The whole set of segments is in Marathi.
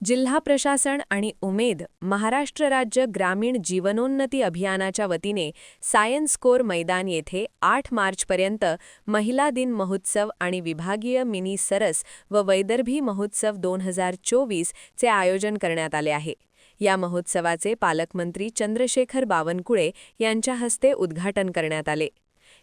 जिल्हा प्रशासन आणि उमेद महाराष्ट्र राज्य ग्रामीण जीवनोन्नती अभियानाच्या वतीने सायन्स कोर मैदान येथे 8 मार्चपर्यंत महिला दिन महोत्सव आणि विभागीय मिनी सरस व वैदर्भी महोत्सव 2024 चे आयोजन करण्यात आले आहे। या महोत्सवाचे पालकमंत्री चंद्रशेखर बावनकुळे यांच्या हस्ते उद्घाटन करण्यात आले।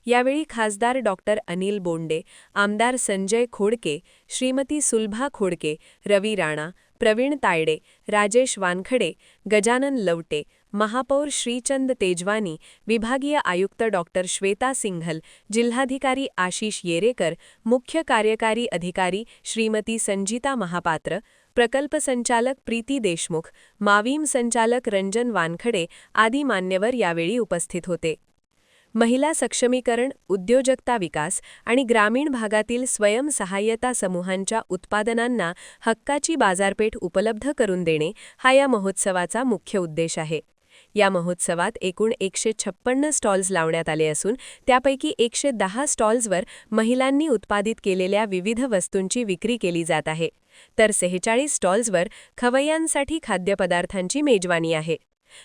यावेळी खासदार डॉक्टर अनिल बोंडे, आमदार संजय खोडके, श्रीमती सुलभा खोडके, रवी राणा, प्रवीण तायडे, राजेश वानखडे, गजानन लवटे, महापौर श्रीचंद तेजवानी, विभागीय आयुक्त डॉक्टर श्वेता सिंघल, जिल्हाधिकारी आशिष येरेकर, मुख्य कार्यकारी अधिकारी श्रीमती संजिता महापात्र, प्रकल्प संचालक प्रीती देशमुख, मावीम संचालक रंजन वानखडे आदी मान्यवर यावेळी उपस्थित होते। महिला सक्षमीकरण, उद्योजकता विकास आणि ग्रामीण भागातील स्वयंसहाय्यता समूहांच्या उत्पादनांना हक्काची बाजारपेठ उपलब्ध करून देणे हा या महोत्सवाचा मुख्य उद्देश आहे। या महोत्सवात एकूण 156 स्टॉल्स लावण्यात आले असून त्यापैकी 110 स्टॉल्सवर महिलांनी उत्पादित केलेल्या विविध वस्तूंची विक्री केली जात आहे, तर 46 स्टॉल्सवर खवय्यांसाठी खाद्यपदार्थांची मेजवानी आहे।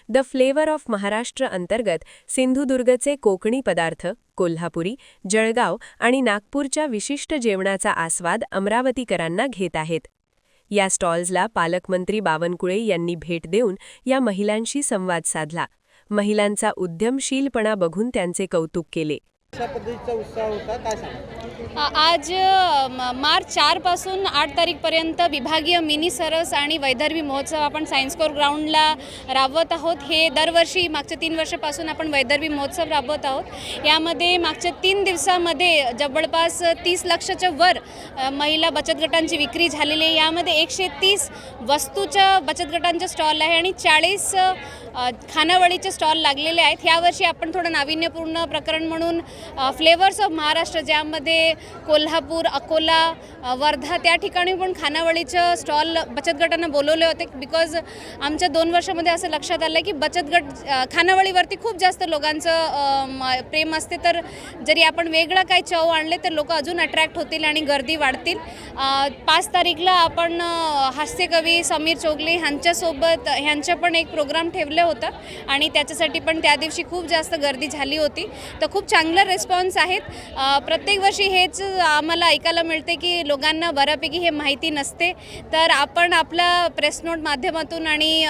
द फ्लेवर ऑफ महाराष्ट्र अंतर्गत सिंधुदुर्गचे कोकणी पदार्थ, कोल्हापुरी, जळगाव आणि नागपूरच्या विशिष्ट जेवणाचा आस्वाद अमरावतीकरांना घेत आहेत। या स्टॉल्सला पालकमंत्री बावनकुळे यांनी भेट देऊन या महिलांशी संवाद साधला। महिलांचा उद्यमशीलपणा बघून त्यांचे कौतुक केले। कशा पद्धतीचा उत्साह होता, काय सांगा? आज मार्च 4 पासून 8 तारीखपर्यंत विभागीय मिनी सरस आणि वैदर्भी महोत्सव आपण सायन्स कोर ग्राउंडला राबवत आहोत। हे दरवर्षी मागच्या 3 वर्षापासून आपण वैदर्भी महोत्सव राबवत आहोत। यामध्ये मागच्या 3 दिवसामध्ये जवळपास 30 लाखाच्या वर महिला बचत गटांची विक्री झालेली आहे। यामध्ये 130 वस्तूच्या बचत गटांचे स्टॉल आहे आणि 40 खानावळीचे स्टॉल लागलेले आहेत। यावर्षी आपण थोडं नाविन्यपूर्ण प्रकरण म्हणून फ्लेवर्स ऑफ महाराष्ट्र, ज्यामध्ये कोल्हापूर, अकोला, वर्धा त्या ठिकाणी पण खानावळीचं स्टॉल बचत गटांना बोलवले होते। बिकॉज आमच्या 2 वर्षामध्ये असं लक्षात आलं की बचत गट खानावळीवरती खूप जास्त लोकांचं प्रेम असते, तर जरी आपण वेगळं काही चव आणले तर लोक अजून अट्रॅक्ट होतील आणि गर्दी वाढतील। 5 तारीखला आपण हास्यकवी समीर चौगले ह्यांचं पण एक प्रोग्राम ठेवलं होतं आणि त्याच्यासाठी पण त्या दिवशी खूप जास्त गर्दी झाली होती। तर खूप चांगला रिस्पॉन्स आहेत। प्रत्येक वर्षी हेच आम्हाला ऐकायला मिळते की लोकांना बऱ्यापैकी हे माहिती नसते, तर आपण आपला प्रेस नोट माध्यमातून आणि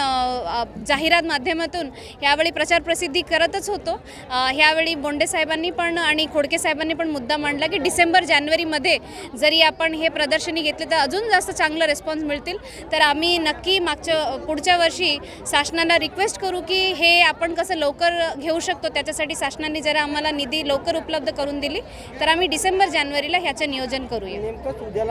जाहिरात माध्यमातून यावेळी प्रचार प्रसिद्धी करतच होतो। ह्यावेळी बोंडे साहेबांनी पण आणि खोडके साहेबांनी पण मुद्दा मांडला की डिसेंबर-जानेवारीमध्ये जरी आपण हे प्रदर्शनी घेतले तर अजून जास्त चांगला रिस्पॉन्स मिळतील। तर आम्ही नक्की पुढच्या वर्षी शासनाला रिक्वेस्ट करू की हे आपण कसं लवकर घेऊ शकतो, त्याच्यासाठी शासनाने जरा आम्हाला निधी लवकर उपलब्ध करून दिली तर आम्ही डिसेंबर-जानेवारीला ह्याचं नियोजन करूया। नेमकं उद्याला